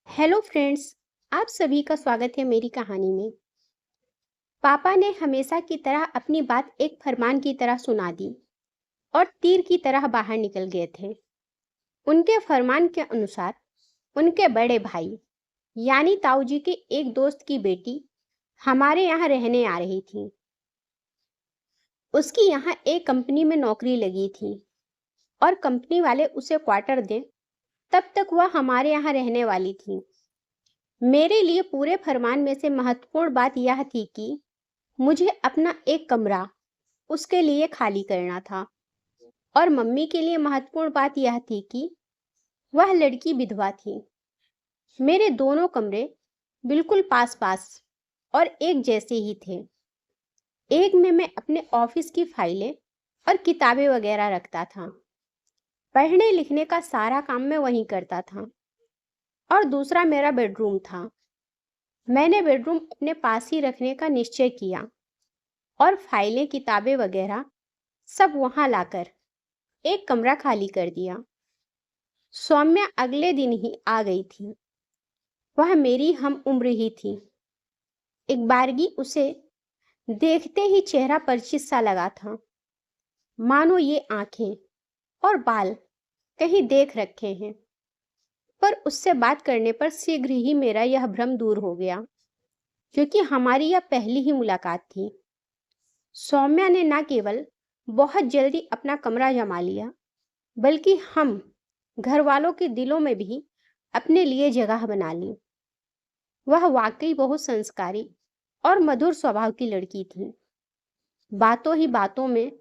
Hello friends. आप सभी का स्वागत है मेरी कहानी में। पापा ने हमेशा की तरह अपनी बात एक फरमान की तरह सुना दी और तीर की तरह बाहर निकल गए थे। उनके फरमान के अनुसार उनके बड़े भाई यानी ताऊ जी के एक दोस्त की बेटी हमारे यहाँ रहने आ रही थी। उसकी यहाँ एक कंपनी में नौकरी लगी थी और कंपनी वाले उसे क्वार्टर दें तब तक वह हमारे यहाँ रहने वाली थी। मेरे लिए पूरे फरमान में से महत्वपूर्ण बात यह थी कि मुझे अपना एक कमरा उसके लिए खाली करना था और मम्मी के लिए महत्वपूर्ण बात यह थी कि वह लड़की विधवा थी। मेरे दोनों कमरे बिल्कुल पास पास और एक जैसे ही थे। एक में मैं अपने ऑफिस की फाइलें और किताबें वगैरह रखता था। पढ़ने लिखने का सारा काम मैं वहीं करता था। और दूसरा मेरा बेडरूम था। मैंने बेडरूम अपने पास ही रखने का निश्चय किया और फाइलें किताबें वगैरह सब वहां लाकर एक कमरा खाली कर दिया। सौम्या अगले दिन ही आ गई थी। वह मेरी हम उम्र ही थी। एक बारगी उसे देखते ही चेहरा परिचित सा लगा था, मानो ये आंखें और बाल कहीं देख रखे हैं। पर उससे बात करने पर शीघ्र ही मेरा यह भ्रम दूर हो गया, क्योंकि हमारी यह पहली ही मुलाकात थी। सौम्या ने न केवल बहुत जल्दी अपना कमरा जमा लिया, बल्कि हम घर वालों के दिलों में भी अपने लिए जगह बना ली। वह वाकई बहुत संस्कारी और मधुर स्वभाव की लड़की थी। बातों ही बातों में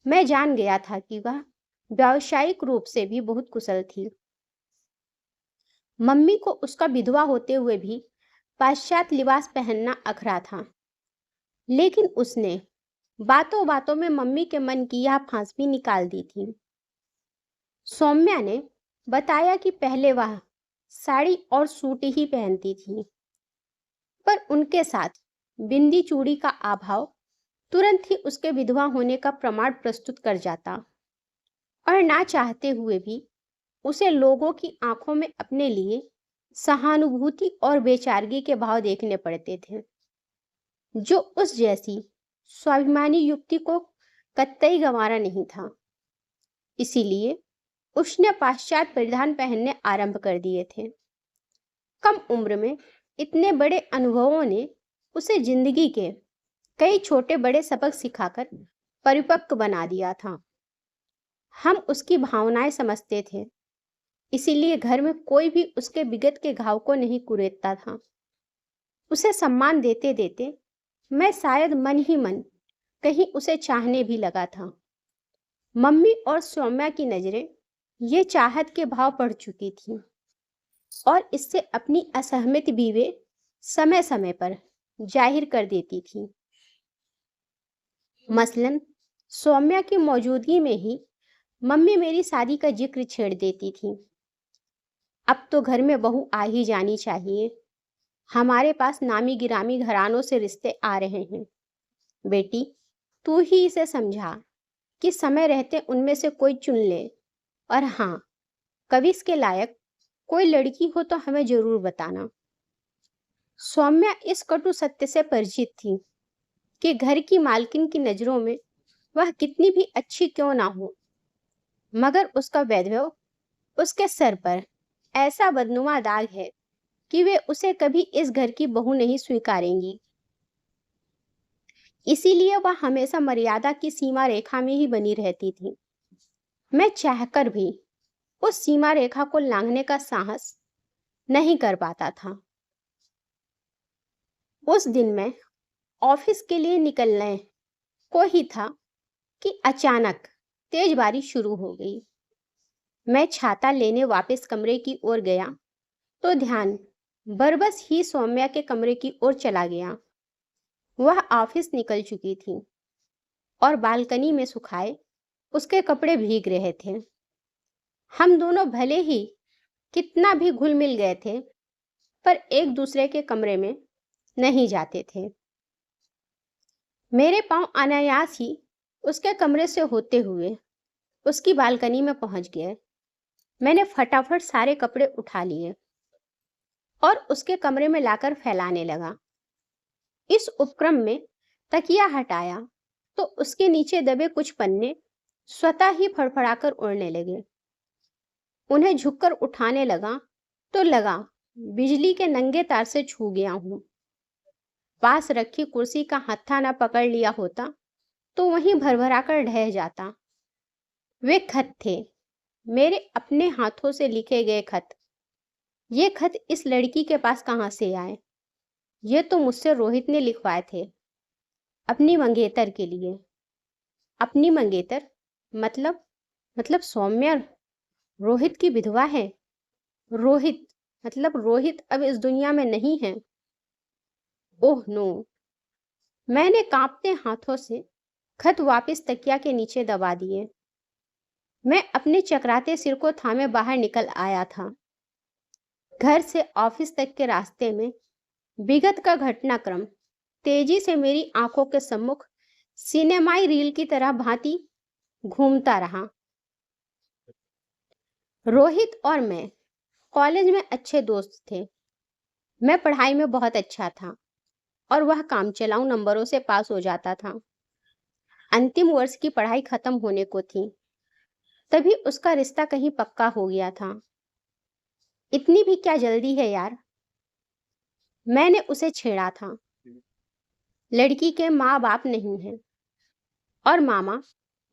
मैं जान गया था कि वह व्यावसायिक रूप से भी बहुत कुशल थी। मम्मी को उसका विधवा होते हुए भी पाश्चात्य लिबास पहनना अखरा था, लेकिन उसने बातों बातों में मम्मी के मन की यह फांस भी निकाल दी थी। सौम्या ने बताया कि पहले वह साड़ी और सूट ही पहनती थी, पर उनके साथ बिंदी चूड़ी का अभाव तुरंत ही उसके विधवा होने का प्रमाण प्रस्तुत कर जाता और ना चाहते हुए भी उसे लोगों की आंखों में अपने लिए सहानुभूति और बेचारगी के भाव देखने पड़ते थे, जो उस जैसी स्वाभिमानी युक्ति को कतई गंवारा नहीं था। इसीलिए उसने पाश्चात्य परिधान पहनने आरंभ कर दिए थे। कम उम्र में इतने बड़े अनुभवों ने उसे जिंदगी के कई छोटे बड़े सबक सिखाकर परिपक्व बना दिया था। हम उसकी भावनाएं समझते थे, इसीलिए घर में कोई भी उसके विगत के घाव को नहीं कुरेदता था। उसे सम्मान देते देते मैं शायद मन ही मन कहीं उसे चाहने भी लगा था। मम्मी और सौम्या की नजरें ये चाहत के भाव पढ़ चुकी थी और इससे अपनी असहमति भी वे समय समय पर जाहिर कर देती थी। मसलन सौम्या की मौजूदगी में ही मम्मी मेरी शादी का जिक्र छेड़ देती थी। अब तो घर में बहू आ ही जानी चाहिए, हमारे पास नामी गिरामी घरानों से रिश्ते आ रहे हैं। बेटी, तू ही इसे समझा कि समय रहते उनमें से कोई चुन ले, और हाँ, कभी इसके लायक कोई लड़की हो तो हमें जरूर बताना। सौम्या इस कटु सत्य से परिचित थी कि घर की मालकिन की नजरों में वह कितनी भी अच्छी क्यों ना हो, मगर उसका वैधव्य उसके सर पर ऐसा बदनुमा दाग है कि वे उसे कभी इस घर की बहू नहीं स्वीकारेंगी। इसीलिए वह हमेशा मर्यादा की सीमा रेखा में ही बनी रहती थी। मैं चाहकर भी उस सीमा रेखा को लांघने का साहस नहीं कर पाता था। उस दिन मैं ऑफिस के लिए निकलने को ही था कि अचानक तेज बारिश शुरू हो गई। मैं छाता लेने वापस कमरे की ओर गया तो ध्यान बरबस ही सौम्या के कमरे की ओर चला गया। वह ऑफिस निकल चुकी थी और बालकनी में सुखाए उसके कपड़े भीग रहे थे। हम दोनों भले ही कितना भी घुल मिल गए थे, पर एक दूसरे के कमरे में नहीं जाते थे। मेरे पांव अनायास ही उसके कमरे से होते हुए उसकी बालकनी में पहुंच गए। मैंने फटाफट सारे कपड़े उठा लिए और उसके कमरे में लाकर फैलाने लगा। इस उपक्रम में तकिया हटाया तो उसके नीचे दबे कुछ पन्ने स्वतः ही फड़फड़ाकर उड़ने लगे। उन्हें झुककर उठाने लगा तो लगा बिजली के नंगे तार से छू गया हूं। पास रखी कुर्सी का हत्था न पकड़ लिया होता तो वहीं भरभराकर ढह जाता। वे खत थे, मेरे अपने हाथों से लिखे गए खत। ये खत इस लड़की के पास कहां से आए? ये तो मुझसे रोहित ने लिखवाए थे, अपनी मंगेतर के लिए। अपनी मंगेतर? मतलब सौम्या रोहित की विधवा है। रोहित अब इस दुनिया में नहीं है। Oh no. मैंने कांपते हाथों से खत वापस तकिया के नीचे दबा दिए। मैं अपने चकराते सिर को थामे बाहर निकल आया था। घर से ऑफिस तक के रास्ते में विगत का घटनाक्रम तेजी से मेरी आंखों के सम्मुख सिनेमाई रील की तरह भांति घूमता रहा। रोहित और मैं कॉलेज में अच्छे दोस्त थे। मैं पढ़ाई में बहुत अच्छा था और वह कामचलाऊ नंबरों से पास हो जाता था। अंतिम वर्ष की पढ़ाई खत्म होने को थी, तभी उसका रिश्ता कहीं पक्का हो गया था। इतनी भी क्या जल्दी है यार? मैंने उसे छेड़ा था। लड़की के माँ बाप नहीं हैं और मामा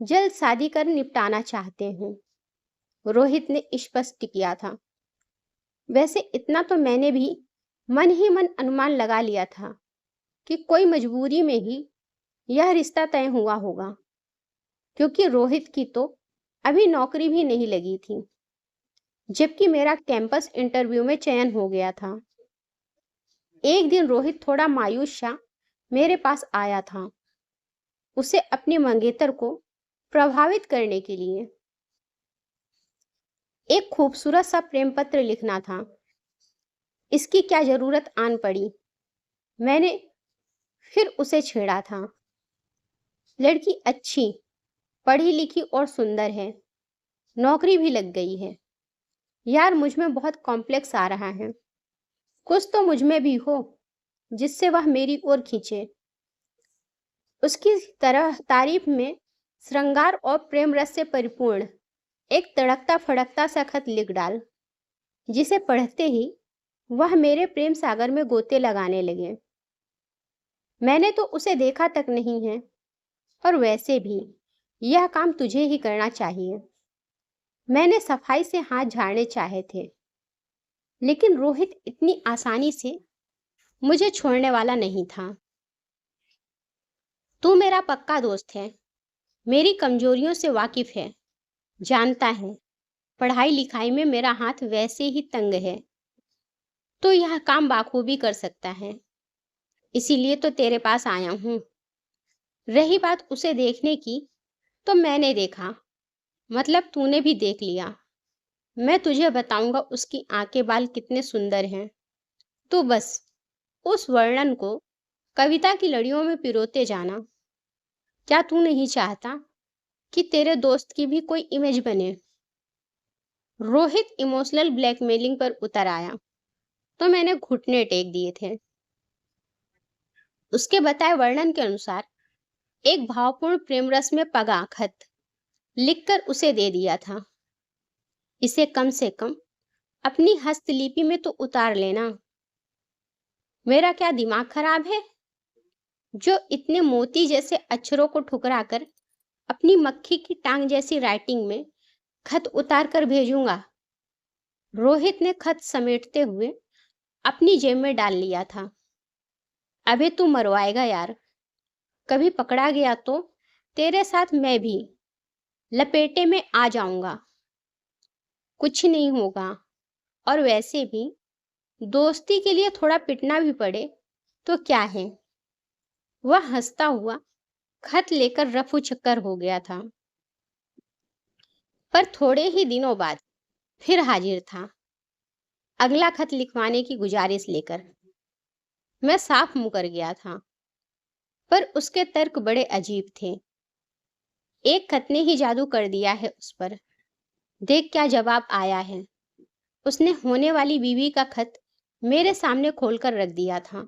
जल्द शादी कर निपटाना चाहते हैं, रोहित ने स्पष्ट किया था। वैसे इतना तो मैंने भी मन ही मन अनुमान लगा लिया था कि कोई मजबूरी में ही यह रिश्ता तय हुआ होगा, क्योंकि रोहित की तो अभी नौकरी भी नहीं लगी थी, जबकि मेरा कैंपस इंटरव्यू में चयन हो गया था। एक दिन रोहित थोड़ा मायूस सा मेरे पास आया था। उसे अपनी मंगेतर को प्रभावित करने के लिए एक खूबसूरत सा प्रेम पत्र लिखना था। इसकी क्या जरूरत आन पड़ी? मैंने फिर उसे छेड़ा था। लड़की अच्छी, पढ़ी लिखी और सुंदर है, नौकरी भी लग गई है। यार मुझ में बहुत कॉम्प्लेक्स आ रहा है। कुछ तो मुझ में भी हो जिससे वह मेरी ओर खींचे। उसकी तरह तारीफ में श्रृंगार और प्रेम रस से परिपूर्ण एक तड़कता फड़कता सा खत लिख डाल, जिसे पढ़ते ही वह मेरे प्रेम सागर में गोते लगाने लगे। मैंने तो उसे देखा तक नहीं है, और वैसे भी यह काम तुझे ही करना चाहिए। मैंने सफाई से हाथ झाड़ने चाहे थे, लेकिन रोहित इतनी आसानी से मुझे छोड़ने वाला नहीं था। तू मेरा पक्का दोस्त है, मेरी कमजोरियों से वाकिफ है, जानता है पढ़ाई लिखाई में मेरा हाथ वैसे ही तंग है, तो यह काम बाखूबी कर सकता है। इसीलिए तो तेरे पास आया हूँ। रही बात उसे देखने की, तो मैंने देखा, मतलब तूने भी देख लिया। मैं तुझे बताऊंगा उसकी आंखें बाल कितने सुंदर हैं। तू बस उस वर्णन को कविता की लड़ियों में पिरोते जाना। क्या तू नहीं चाहता कि तेरे दोस्त की भी कोई इमेज बने? रोहित इमोशनल ब्लैकमेलिंग पर उतर आया तो मैंने घुटने टेक दिए थे। उसके बताए वर्णन के अनुसार एक भावपूर्ण प्रेम रस में पगा खत लिखकर उसे दे दिया था। इसे कम से कम अपनी हस्तलिपि में तो उतार लेना। मेरा क्या दिमाग खराब है जो इतने मोती जैसे अक्षरों को ठुकराकर अपनी मक्खी की टांग जैसी राइटिंग में खत उतार कर भेजूंगा? रोहित ने खत समेटते हुए अपनी जेब में डाल लिया था। अबे तू मरवाएगा यार, कभी पकड़ा गया तो तेरे साथ मैं भी लपेटे में आ जाऊंगा। कुछ नहीं होगा, और वैसे भी दोस्ती के लिए थोड़ा पिटना भी पड़े तो क्या है। वह हंसता हुआ खत लेकर रफू चक्कर हो गया था, पर थोड़े ही दिनों बाद फिर हाजिर था, अगला खत लिखवाने की गुजारिश लेकर। मैं साफ मुकर गया था, पर उसके तर्क बड़े अजीब थे। एक खत ने ही जादू कर दिया है उस पर। देख क्या जवाब आया है। उसने होने वाली बीवी का खत मेरे सामने खोलकर रख दिया था,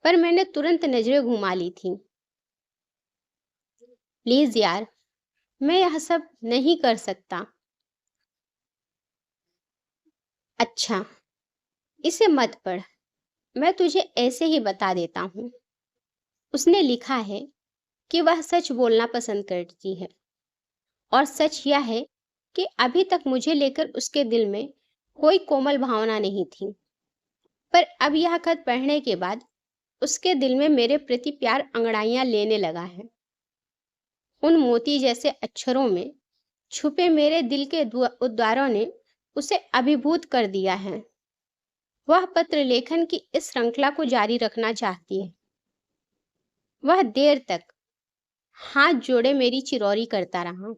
पर मैंने तुरंत नजरें घुमा ली थी। प्लीज यार, मैं यह सब नहीं कर सकता। अच्छा, इसे मत पढ़, मैं तुझे ऐसे ही बता देता हूँ। उसने लिखा है कि वह सच बोलना पसंद करती है, और सच यह है कि अभी तक मुझे लेकर उसके दिल में कोई कोमल भावना नहीं थी, पर अब यह खत पढ़ने के बाद उसके दिल में मेरे प्रति प्यार अंगड़ाइयां लेने लगा है। उन मोती जैसे अक्षरों में छुपे मेरे दिल के उद्गारों ने उसे अभिभूत कर दिया है। वह पत्र लेखन की इस श्रृंखला को जारी रखना चाहती है। वह देर तक हाथ जोड़े मेरी चिरौरी करता रहा।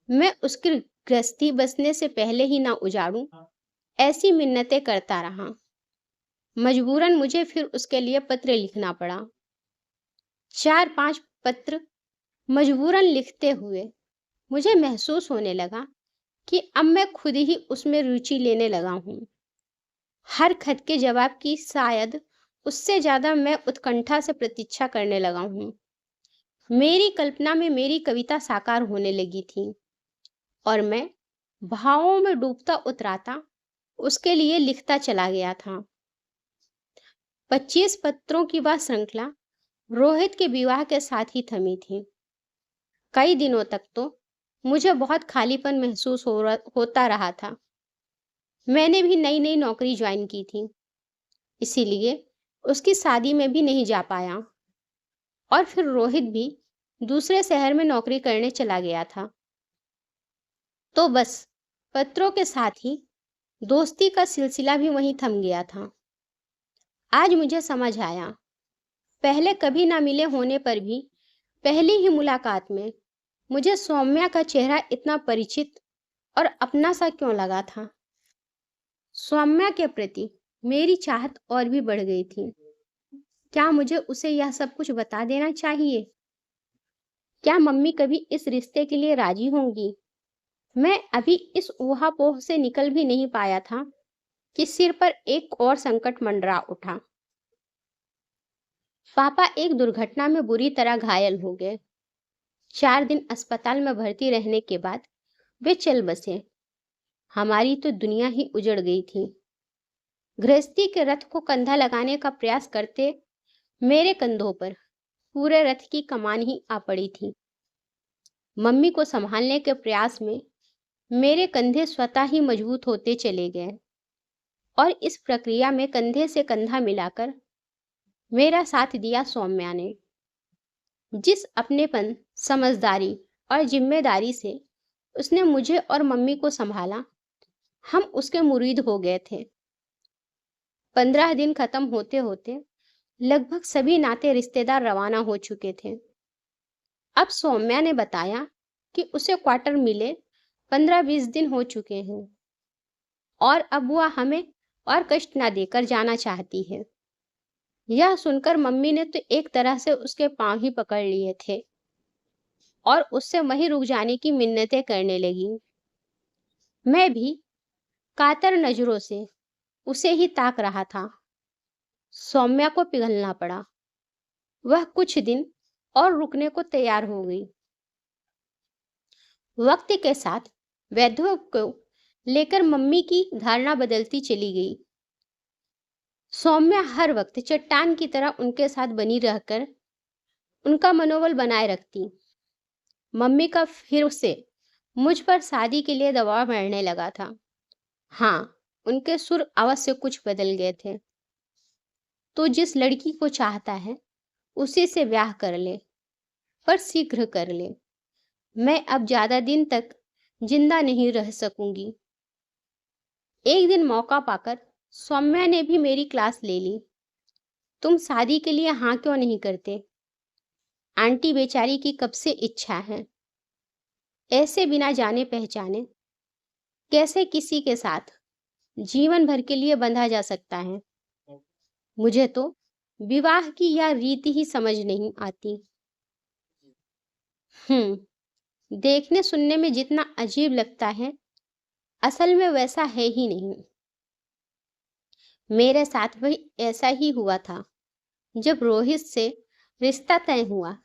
मैं उसकी गृहस्थी बसने से पहले ही ना उजाड़ूं, ऐसी मिन्नतें करता रहा। मजबूरन मुझे फिर उसके लिए पत्र लिखना पड़ा। 4-5 पत्र मजबूरन लिखते हुए मुझे महसूस होने लगा कि अब मैं खुद ही उसमें रुचि लेने लगा हूँ। हर खत के जवाब की शायद उससे ज्यादा मैं उत्कंठा से प्रतीक्षा करने लगा हूँ। मेरी कल्पना में मेरी कविता साकार होने लगी थी, और मैं भावों में डूबता उतराता उसके लिए लिखता चला गया था। 25 पत्रों की वह श्रृंखला रोहित के विवाह के साथ ही थमी थी। कई दिनों तक तो मुझे बहुत खालीपन महसूस होता रहा था। मैंने भी नई नई नौकरी ज्वाइन की थी, इसीलिए उसकी शादी में भी नहीं जा पाया, और फिर रोहित भी दूसरे शहर में नौकरी करने चला गया था। तो बस पत्रों के साथ ही दोस्ती का सिलसिला भी वहीं थम गया था। आज मुझे समझ आया, पहले कभी ना मिले होने पर भी पहली ही मुलाकात में मुझे सौम्या का चेहरा इतना परिचित और अपना सा क्यों लगा था। सौम्या के प्रति मेरी चाहत और भी बढ़ गई थी। क्या मुझे उसे यह सब कुछ बता देना चाहिए? क्या मम्मी कभी इस रिश्ते के लिए राजी होंगी? मैं अभी इस ऊहापोह से निकल भी नहीं पाया था कि सिर पर एक और संकट मंडरा उठा। पापा एक दुर्घटना में बुरी तरह घायल हो गए। 4 दिन अस्पताल में भर्ती रहने के बाद वे चल बसे। हमारी तो दुनिया ही उजड़ गई थी। गृहस्थी के रथ को कंधा लगाने का प्रयास करते मेरे कंधों पर पूरे रथ की कमान ही आ पड़ी थी। मम्मी को संभालने के प्रयास में मेरे कंधे स्वतः ही मजबूत होते चले गए, और इस प्रक्रिया में कंधे से कंधा मिलाकर मेरा साथ दिया सौम्या ने। जिस अपनेपन, समझदारी और जिम्मेदारी से उसने मुझे और मम्मी को संभाला, हम उसके मुरीद हो गए थे। 15 दिन खत्म होते होते लगभग सभी नाते रिश्तेदार रवाना हो चुके थे। अब सौम्या ने बताया कि उसे क्वार्टर मिले 15-20 दिन हो चुके हैं, और अब वह हमें और कष्ट न देकर जाना चाहती है। यह सुनकर मम्मी ने तो एक तरह से उसके पांव ही पकड़ लिए थे और उससे वहीं रुक जाने की मिन्नतें करने लगी। मैं भी कातर नजरों से उसे ही ताक रहा था। सौम्या को पिघलना पड़ा। वह कुछ दिन और रुकने को तैयार हो गई। वक्त के साथ वैधव्य को लेकर मम्मी की धारणा बदलती चली गई। सौम्या हर वक्त चट्टान की तरह उनके साथ बनी रहकर उनका मनोबल बनाए रखती। मम्मी का फिर से मुझ पर शादी के लिए दबाव बढ़ने लगा था। हाँ, उनके सुर अवश्य कुछ बदल गए थे। तो जिस लड़की को चाहता है उसी से ब्याह कर ले, पर शीघ्र कर ले। मैं अब ज्यादा दिन तक जिंदा नहीं रह सकूंगी। एक दिन मौका पाकर सौम्या ने भी मेरी क्लास ले ली। तुम शादी के लिए हाँ क्यों नहीं करते? आंटी बेचारी की कब से इच्छा है। ऐसे बिना जाने पहचाने कैसे किसी के साथ जीवन भर के लिए बंधा जा सकता है? मुझे तो विवाह की यह रीति ही समझ नहीं आती। देखने सुनने में जितना अजीब लगता है, असल में वैसा है ही नहीं। मेरे साथ भी ऐसा ही हुआ था। जब रोहित से रिश्ता तय हुआ,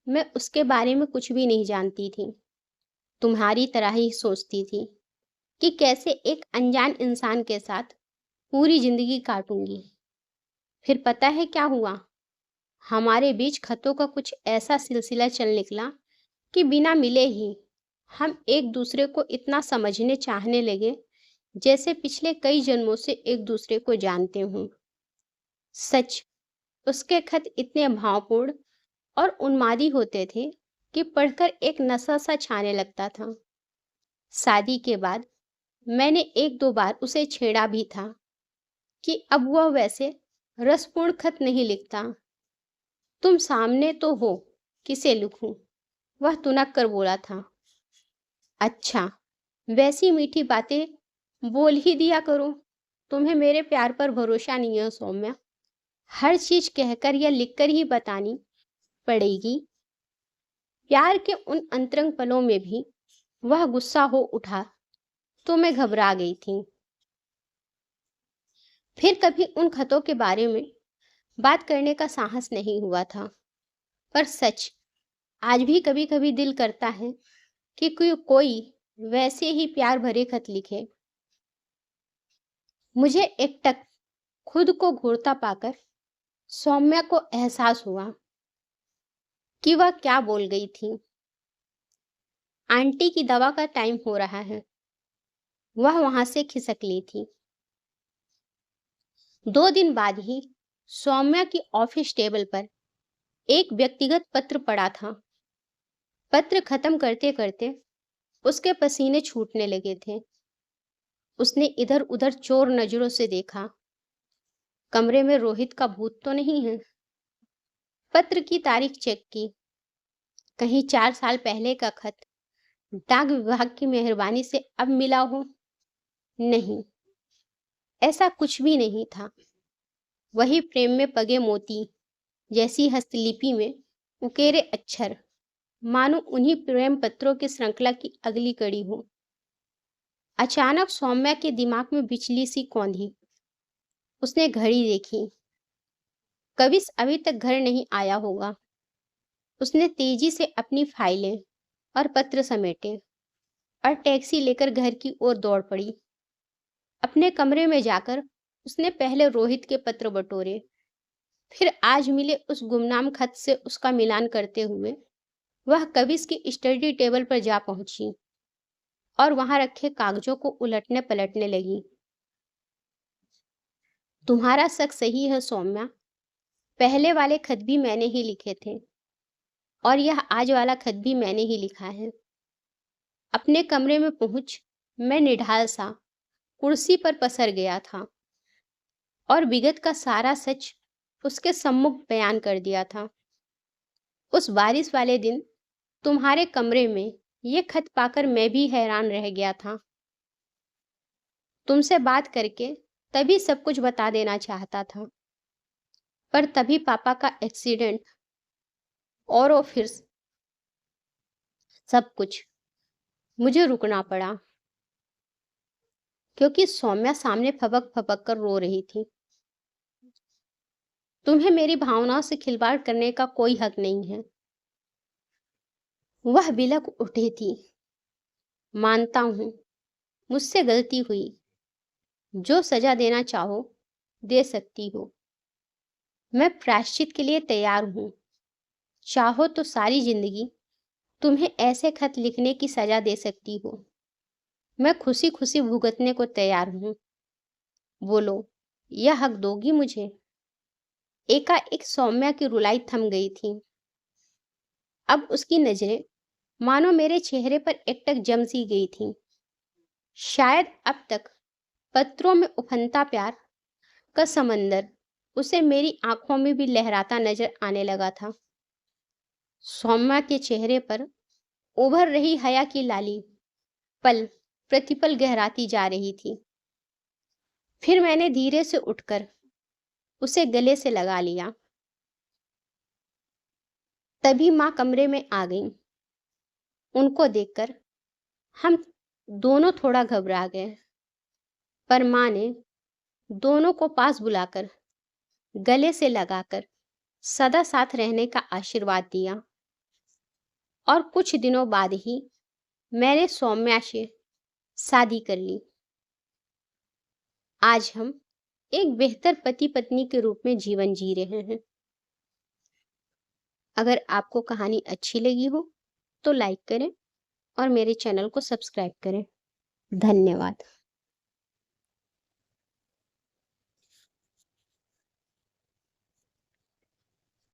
मैं उसके बारे में कुछ भी नहीं जानती थी। तुम्हारी तरह ही सोचती थी कि कैसे एक अनजान इंसान के साथ पूरी जिंदगी काटूंगी। फिर पता है क्या हुआ? हमारे बीच खतों का कुछ ऐसा सिलसिला चल निकला कि बिना मिले ही हम एक दूसरे को इतना समझने चाहने लगे जैसे पिछले कई जन्मों से एक दूसरे को जानते हों। सच, उसके खत इतने भावपूर्ण और उन्मादी होते थे कि पढ़कर एक नशा सा छाने लगता था। शादी के बाद मैंने एक दो बार उसे छेड़ा भी था कि अब वह वैसे रसपूर्ण खत नहीं लिखता। तुम सामने तो हो, किसे लिखूं? वह तुनक कर बोला था। अच्छा, वैसी मीठी बातें बोल ही दिया करो। तुम्हें मेरे प्यार पर भरोसा नहीं है सौम्या। हर चीज कहकर या लिखकर ही बतानी पड़ेगी। प्यार के उन अंतरंग पलों में भी वह गुस्सा हो उठा तो मैं घबरा गई थी। फिर कभी उन खतों के बारे में बात करने का साहस नहीं हुआ था। पर सच, आज भी कभी कभी दिल करता है कि कोई वैसे ही प्यार भरे खत लिखे। मुझे एकटक खुद को घूरता पाकर सौम्या को एहसास हुआ कि वह क्या बोल गई थी। आंटी की दवा का टाइम हो रहा है। वह वहां से खिसक ली थी। 2 दिन बाद ही सौम्या की ऑफिस टेबल पर एक व्यक्तिगत पत्र पड़ा था। पत्र खत्म करते करते उसके पसीने छूटने लगे थे। उसने इधर उधर चोर नजरों से देखा। कमरे में रोहित का भूत तो नहीं है? पत्र की तारीख चेक की। कहीं 4 साल पहले का खत डाक विभाग की मेहरबानी से अब मिला हो? नहीं, ऐसा कुछ भी नहीं था। वही प्रेम में पगे मोती जैसी हस्तलिपि में उकेरे अक्षर, मानो उन्हीं प्रेम पत्रों की श्रृंखला की अगली कड़ी हो। अचानक सौम्या के दिमाग में बिजली सी कौंधी। उसने घड़ी देखी। कविश अभी तक घर नहीं आया होगा। उसने तेजी से अपनी फाइलें और पत्र समेटे और टैक्सी लेकर घर की ओर दौड़ पड़ी। अपने कमरे में जाकर उसने पहले रोहित के पत्र बटोरे, फिर आज मिले उस गुमनाम खत से उसका मिलान करते हुए वह कविश की स्टडी टेबल पर जा पहुंची और वहां रखे कागजों को उलटने पलटने लगी। तुम्हारा शक सही है सौम्या। पहले वाले खत भी मैंने ही लिखे थे और यह आज वाला खत भी मैंने ही लिखा है। अपने कमरे में पहुंच मैं निढाल सा कुर्सी पर पसर गया था और विगत का सारा सच उसके सम्मुख बयान कर दिया था। उस बारिश वाले दिन तुम्हारे कमरे में ये खत पाकर मैं भी हैरान रह गया था। तुमसे बात करके तभी सब कुछ बता देना चाहता था, पर तभी पापा का एक्सीडेंट और फिर सब कुछ, मुझे रुकना पड़ा क्योंकि सौम्या सामने फपक फपक कर रो रही थी। तुम्हें मेरी भावनाओं से खिलवाड़ करने का कोई हक नहीं है। वह बिलख उठी थी। मानता हूं, मुझसे गलती हुई। जो सजा देना चाहो दे सकती हो। मैं प्रायश्चित के लिए तैयार हूं। चाहो तो सारी जिंदगी तुम्हें ऐसे खत लिखने की सजा दे सकती हो। मैं खुशी खुशी भुगतने को तैयार हूं। बोलो, यह हक दोगी मुझे? एकाएक सौम्या की रुलाई थम गई थी। अब उसकी नजरें मानो मेरे चेहरे पर एकटक जम सी गई थीं। शायद अब तक पत्रों में उफनता प्यार का समंदर उसे मेरी आंखों में भी लहराता नजर आने लगा था। सौम्या के चेहरे पर उभर रही हया की लाली पल प्रतिपल गहराती जा रही थी। फिर मैंने धीरे से उठकर उसे गले से लगा लिया। तभी माँ कमरे में आ गई। उनको देखकर हम दोनों थोड़ा घबरा गए, पर माँ ने दोनों को पास बुलाकर गले से लगाकर सदा साथ रहने का आशीर्वाद दिया और कुछ दिनों बाद ही मैंने सौम्या से शादी कर ली। आज हम एक बेहतर पति पत्नी के रूप में जीवन जी रहे हैं। अगर आपको कहानी अच्छी लगी हो तो लाइक करें और मेरे चैनल को सब्सक्राइब करें। धन्यवाद।